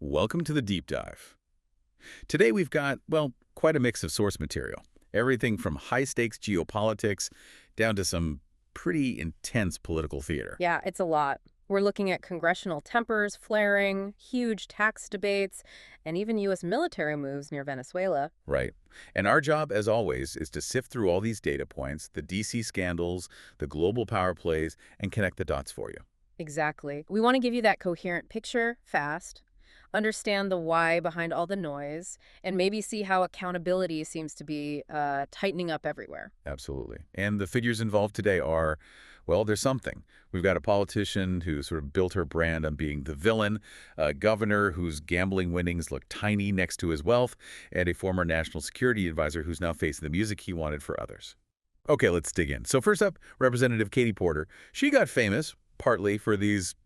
Welcome to the deep dive. Today we've got, well, quite a mix of source material. Everything from high-stakes geopolitics down to some pretty intense political theater. Yeah, it's a lot. We're looking at congressional tempers flaring, huge tax debates, and even U.S. military moves near Venezuela. Right. And our job, as always, is to sift through all these data points, the D.C. scandals, the global power plays, and connect the dots for you. Exactly. We want to give you that coherent picture fast, understand the why behind all the noise, and maybe see how accountability seems to be tightening up everywhere. Absolutely. And the figures involved today are, well, there's something. We've got a politician who sort of built her brand on being the villain, a governor whose gambling winnings look tiny next to his wealth, and a former national security advisor who's now facing the music he wanted for others. Okay, let's dig in. So first up, Representative Katie Porter. She got famous partly for these,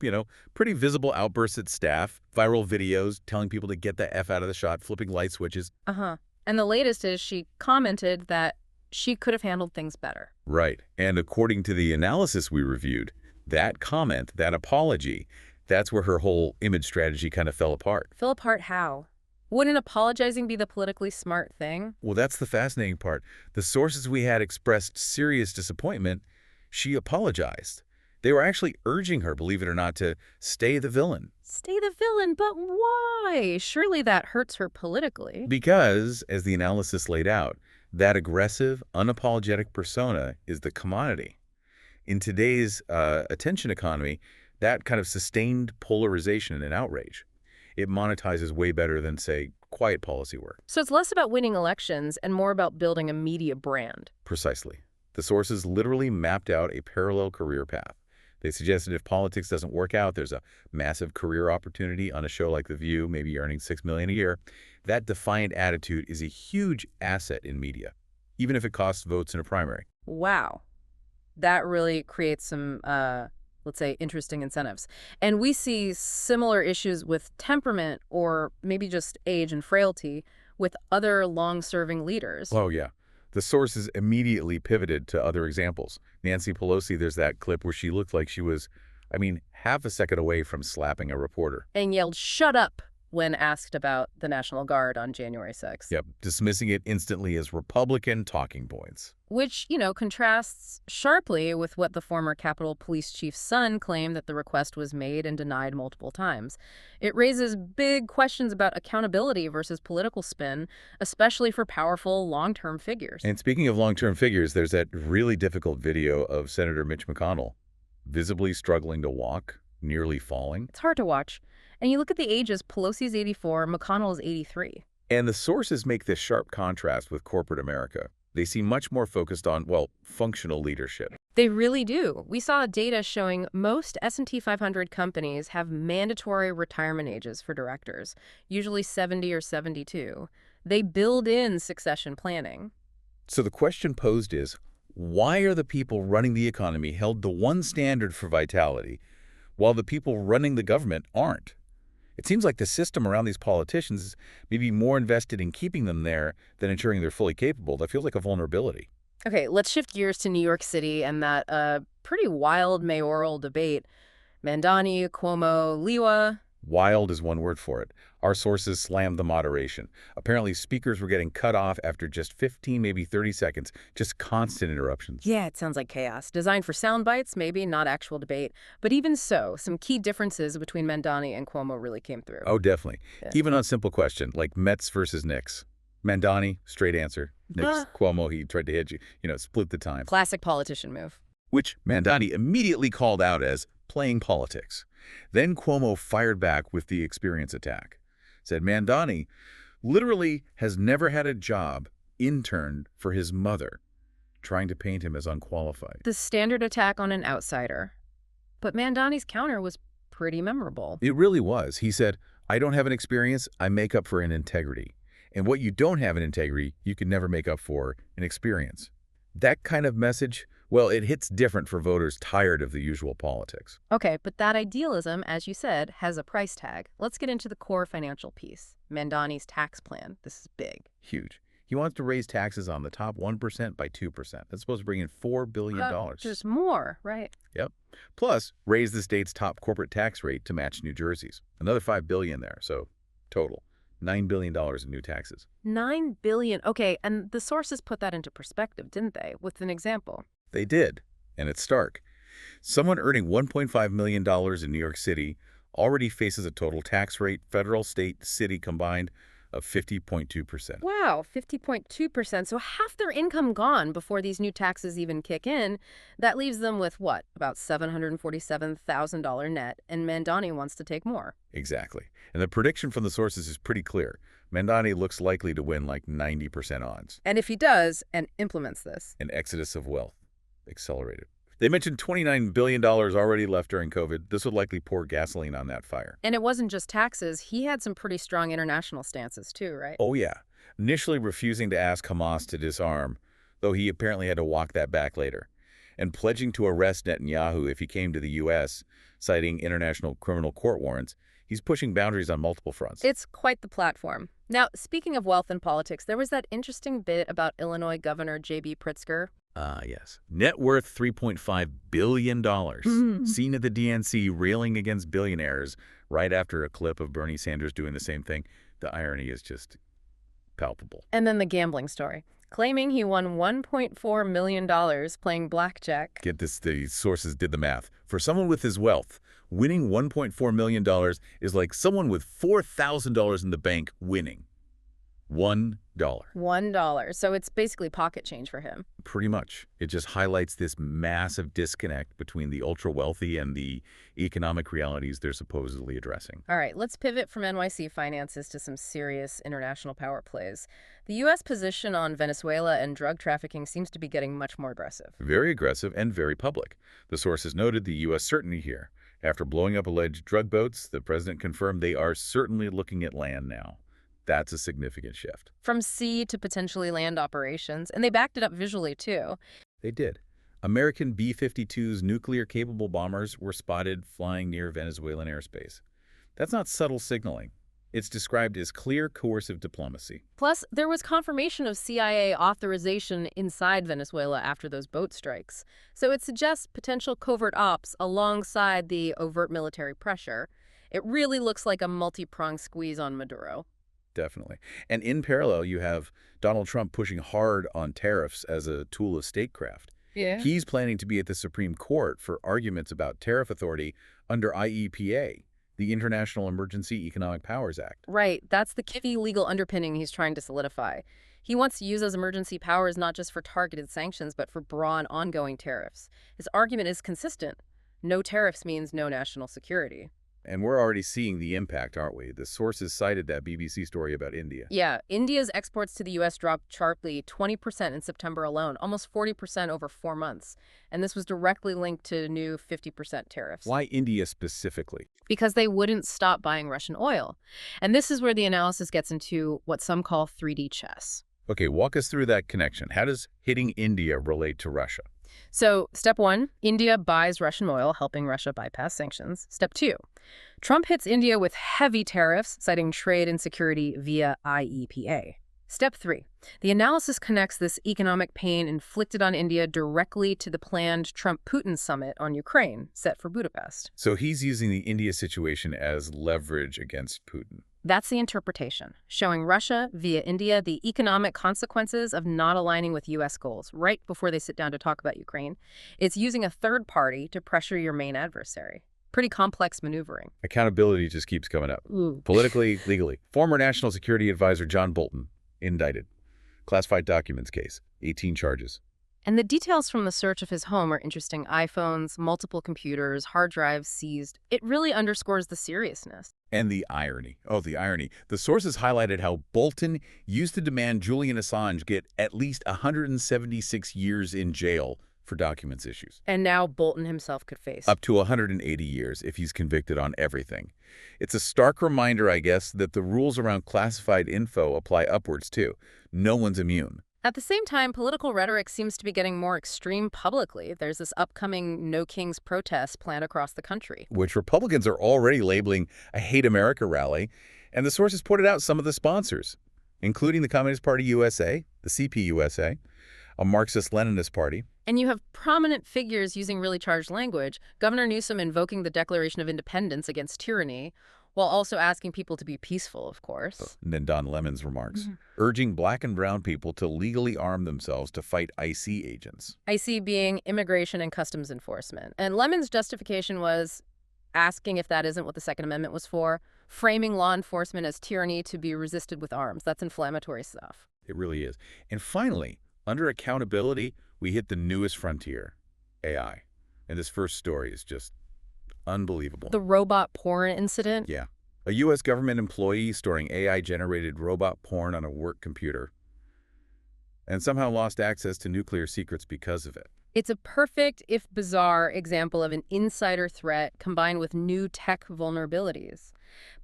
pretty visible outbursts at staff, viral videos telling people to get the F out of the shot, flipping light switches. Uh-huh. And the latest is she commented that she could have handled things better. Right. And according to the analysis we reviewed, that comment, that apology, that's where her whole image strategy kind of fell apart. Fell apart how? Wouldn't apologizing be the politically smart thing? Well, that's the fascinating part. The sources we had expressed serious disappointment. She apologized. They were actually urging her, believe it or not, to stay the villain. Stay the villain, but why? Surely that hurts her politically. Because, as the analysis laid out, that aggressive, unapologetic persona is the commodity. In today's attention economy, that kind of sustained polarization and outrage, it monetizes way better than, say, quiet policy work. So it's less about winning elections and more about building a media brand. Precisely. The sources literally mapped out a parallel career path. They suggested if politics doesn't work out, there's a massive career opportunity on a show like The View, maybe earning $6 million a year. That defiant attitude is a huge asset in media, even if it costs votes in a primary. Wow. That really creates some, let's say, interesting incentives. And we see similar issues with temperament or maybe just age and frailty with other long-serving leaders. Oh, yeah. The sources immediately pivoted to other examples. Nancy Pelosi, there's that clip where she looked like she was, half a second away from slapping a reporter. And yelled, "Shut up," when asked about the National Guard on January 6th. Yep, dismissing it instantly as Republican talking points. Which, contrasts sharply with what the former Capitol Police Chief's son claimed that the request was made and denied multiple times. It raises big questions about accountability versus political spin, especially for powerful long-term figures. And speaking of long-term figures, there's that really difficult video of Senator Mitch McConnell, visibly struggling to walk, nearly falling. It's hard to watch. And you look at the ages, Pelosi's 84, McConnell is 83. And the sources make this sharp contrast with corporate America. They seem much more focused on, well, functional leadership. They really do. We saw data showing most S&P 500 companies have mandatory retirement ages for directors, usually 70 or 72. They build in succession planning. So the question posed is, why are the people running the economy held to one standard for vitality, while the people running the government aren't? It seems like the system around these politicians is maybe more invested in keeping them there than ensuring they're fully capable. That feels like a vulnerability. Okay, let's shift gears to New York City and that pretty wild mayoral debate. Mandani, Cuomo, Liwa. Wild is one word for it. Our sources slammed the moderation. Apparently, speakers were getting cut off after just 15, maybe 30 seconds, just constant interruptions. Yeah, it sounds like chaos. Designed for sound bites, maybe, not actual debate. But even so, some key differences between Mandani and Cuomo really came through. Oh, definitely. Yeah. Even on simple question, like Mets versus Knicks. Mandani, straight answer. Knicks, Cuomo, he tried to hit you, split the time. Classic politician move. Which Mandani immediately called out as playing politics. Then Cuomo fired back with the experience attack. Said Mandani literally has never had a job, interned for his mother, trying to paint him as unqualified. The standard attack on an outsider. But Mandani's counter was pretty memorable. It really was. He said, I don't have an experience, I make up for an integrity. And what you don't have in integrity, you can never make up for in experience. That kind of message, well, it hits different for voters tired of the usual politics. Okay, but that idealism, as you said, has a price tag. Let's get into the core financial piece. Mandani's tax plan. This is big. Huge. He wants to raise taxes on the top 1% by 2%. That's supposed to bring in $4 billion. There's more, right? Yep. Plus, raise the state's top corporate tax rate to match New Jersey's. Another $5 billion there. So total. $9 billion in new taxes. $9 billion. Okay, and the sources put that into perspective, didn't they? With an example. They did, and it's stark. Someone earning $1.5 million in New York City already faces a total tax rate, federal, state, city combined, of 50.2%. Wow, 50.2%. So half their income gone before these new taxes even kick in. That leaves them with what? About $747,000 net, and Mandani wants to take more. Exactly. And the prediction from the sources is pretty clear. Mandani looks likely to win like 90% odds. And if he does and implements this, An exodus of wealth accelerated. They mentioned $29 billion already left during COVID. This would likely pour gasoline on that fire. and it wasn't just taxes, he had some pretty strong international stances too, right? Oh, yeah. Initially refusing to ask Hamas to disarm, though he apparently had to walk that back later, and pledging to arrest Netanyahu if he came to the U.S., citing international criminal court warrants. He's pushing boundaries on multiple fronts. It's quite the platform. Now, speaking of wealth and politics, there was that interesting bit about Illinois Governor J.B. Pritzker. Yes. Net worth $3.5 billion. Seen at the DNC railing against billionaires right after a clip of Bernie Sanders doing the same thing. The irony is just palpable. And then the gambling story, claiming he won $1.4 million playing blackjack. Get this, the sources did the math. For someone with his wealth, winning $1.4 million is like someone with $4,000 in the bank winning $1. $1. So it's basically pocket change for him. Pretty much. It just highlights this massive disconnect between the ultra-wealthy and the economic realities they're supposedly addressing. All right, let's pivot from NYC finances to some serious international power plays. The U.S. position on Venezuela and drug trafficking seems to be getting much more aggressive. Very aggressive and very public. The sources noted the U.S. certainty here. After blowing up alleged drug boats, the president confirmed they are certainly looking at land now. That's a significant shift. From sea to potentially land operations, and they backed it up visually, too. They did. American B-52's nuclear-capable bombers were spotted flying near Venezuelan airspace. That's not subtle signaling. It's described as clear, coercive diplomacy. Plus, there was confirmation of CIA authorization inside Venezuela after those boat strikes. So it suggests potential covert ops alongside the overt military pressure. It really looks like a multi-pronged squeeze on Maduro. Definitely. And in parallel, you have Donald Trump pushing hard on tariffs as a tool of statecraft. Yeah. He's planning to be at the Supreme Court for arguments about tariff authority under IEPA, the International Emergency Economic Powers Act. Right. That's the key legal underpinning he's trying to solidify. He wants to use those emergency powers not just for targeted sanctions, but for broad, ongoing tariffs. His argument is consistent. No tariffs means no national security. And we're already seeing the impact, aren't we? The sources cited that BBC story about India. Yeah, India's exports to the U.S. dropped sharply 20% in September alone, almost 40% over 4 months. And this was directly linked to new 50% tariffs. Why India specifically? Because they wouldn't stop buying Russian oil. And this is where the analysis gets into what some call 3D chess. Okay, walk us through that connection. How does hitting India relate to Russia? So, step 1, India buys Russian oil, helping Russia bypass sanctions. Step 2, Trump hits India with heavy tariffs, citing trade and security via IEPA. Step 3, the analysis connects this economic pain inflicted on India directly to the planned Trump-Putin summit on Ukraine, set for Budapest. So he's using the India situation as leverage against Putin. That's the interpretation, showing Russia, via India, the economic consequences of not aligning with U.S. goals right before they sit down to talk about Ukraine. It's using a third party to pressure your main adversary. Pretty complex maneuvering. Accountability just keeps coming up. Ooh. Politically, legally. Former National Security Advisor John Bolton, indicted. Classified documents case, 18 charges. And the details from the search of his home are interesting. iPhones, multiple computers, hard drives seized. It really underscores the seriousness. And the irony. Oh, the irony. The sources highlighted how Bolton used to demand Julian Assange get at least 176 years in jail for documents issues. And now Bolton himself could face Up to 180 years if he's convicted on everything. It's a stark reminder, I guess, that the rules around classified info apply upwards, too. No one's immune. At the same time, political rhetoric seems to be getting more extreme publicly. There's this upcoming No Kings protest planned across the country, Which Republicans are already labeling a Hate America rally. And the sources pointed out some of the sponsors, including the Communist Party USA, the CPUSA, a Marxist-Leninist party. And you have prominent figures using really charged language, Governor Newsom invoking the Declaration of Independence against tyranny, while also asking people to be peaceful, of course. And then Don Lemon's remarks, Mhm. urging black and brown people to legally arm themselves to fight IC agents. IC being Immigration and Customs Enforcement. And Lemon's justification was asking if that isn't what the Second Amendment was for, framing law enforcement as tyranny to be resisted with arms. That's inflammatory stuff. It really is. And finally, under accountability, we hit the newest frontier, AI. And this first story is just unbelievable. The robot porn incident? Yeah. A U.S. government employee storing AI-generated robot porn on a work computer and somehow lost access to nuclear secrets because of it. It's a perfect, if bizarre, example of an insider threat combined with new tech vulnerabilities.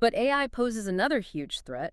But AI poses another huge threat: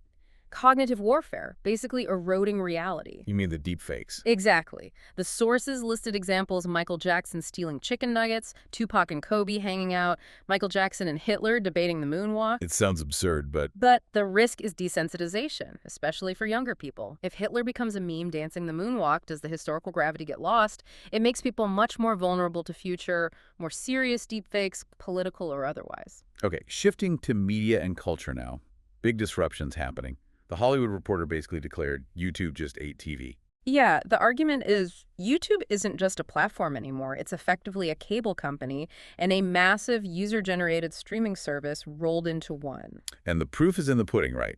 cognitive warfare, basically eroding reality. You mean the deep fakes? Exactly. The sources listed examples: Michael Jackson stealing chicken nuggets, Tupac and Kobe hanging out, Michael Jackson and Hitler debating the moonwalk. It sounds absurd, but But the risk is desensitization, especially for younger people. If Hitler becomes a meme dancing the moonwalk, does the historical gravity get lost? It makes people much more vulnerable to future, more serious deepfakes, political or otherwise. okay, shifting to media and culture now. Big disruptions happening. The Hollywood Reporter basically declared YouTube just ate TV. Yeah, the argument is YouTube isn't just a platform anymore. It's effectively a cable company and a massive user-generated streaming service rolled into one. And the proof is in the pudding, right?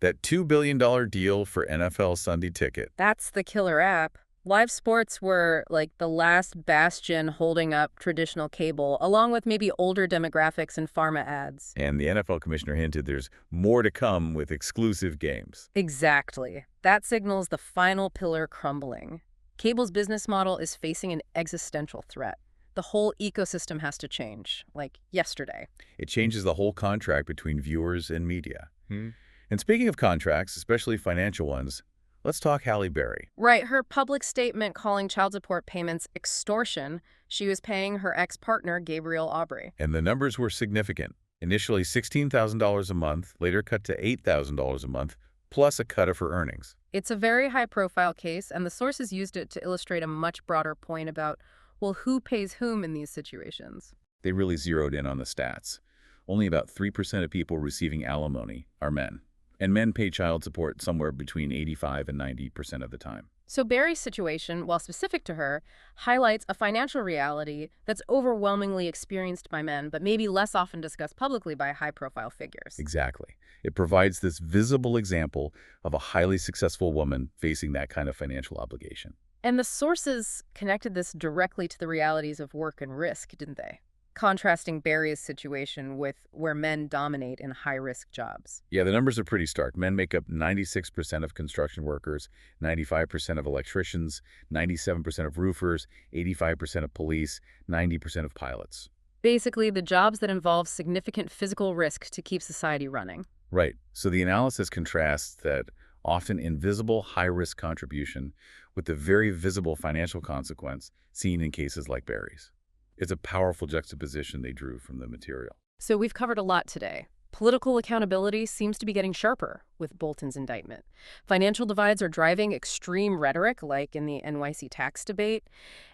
That $2 billion deal for NFL Sunday Ticket. That's the killer app. Live sports were like the last bastion holding up traditional cable, along with maybe older demographics and pharma ads. And the NFL commissioner hinted there's more to come with exclusive games. Exactly. That signals the final pillar crumbling. Cable's business model is facing an existential threat. The whole ecosystem has to change, like yesterday. It changes the whole contract between viewers and media. And speaking of contracts, especially financial ones, let's talk Halle Berry. Right, her public statement calling child support payments extortion, she was paying her ex-partner, Gabriel Aubrey. And the numbers were significant. Initially $16,000 a month, later cut to $8,000 a month, plus a cut of her earnings. It's a very high-profile case, and the sources used it to illustrate a much broader point about, well, who pays whom in these situations. They really zeroed in on the stats. Only about 3% of people receiving alimony are men. And men pay child support somewhere between 85 and 90% of the time. So Barry's situation, while specific to her, highlights a financial reality that's overwhelmingly experienced by men, but maybe less often discussed publicly by high-profile figures. Exactly. It provides this visible example of a highly successful woman facing that kind of financial obligation. And the sources connected this directly to the realities of work and risk, didn't they? Contrasting Barry's situation with where men dominate in high-risk jobs. Yeah, the numbers are pretty stark. Men make up 96% of construction workers, 95% of electricians, 97% of roofers, 85% of police, 90% of pilots. Basically, the jobs that involve significant physical risk to keep society running. Right. So the analysis contrasts that often invisible high-risk contribution with the very visible financial consequence seen in cases like Barry's. It's a powerful juxtaposition they drew from the material. So we've covered a lot today. Political accountability seems to be getting sharper with Bolton's indictment. Financial divides are driving extreme rhetoric, like in the NYC tax debate.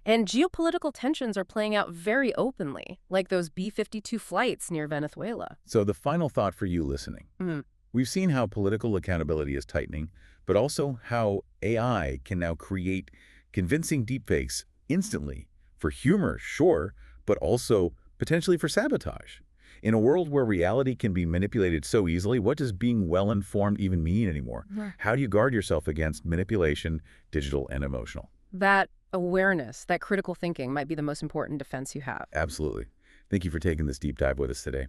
And geopolitical tensions are playing out very openly, like those B-52 flights near Venezuela. So the final thought for you listening. We've seen how political accountability is tightening, but also how AI can now create convincing deepfakes instantly. For humor, sure, but also potentially for sabotage. In a world where reality can be manipulated so easily, what does being well-informed even mean anymore? How do you guard yourself against manipulation, digital and emotional? That awareness, that critical thinking might be the most important defense you have. Absolutely. Thank you for taking this deep dive with us today.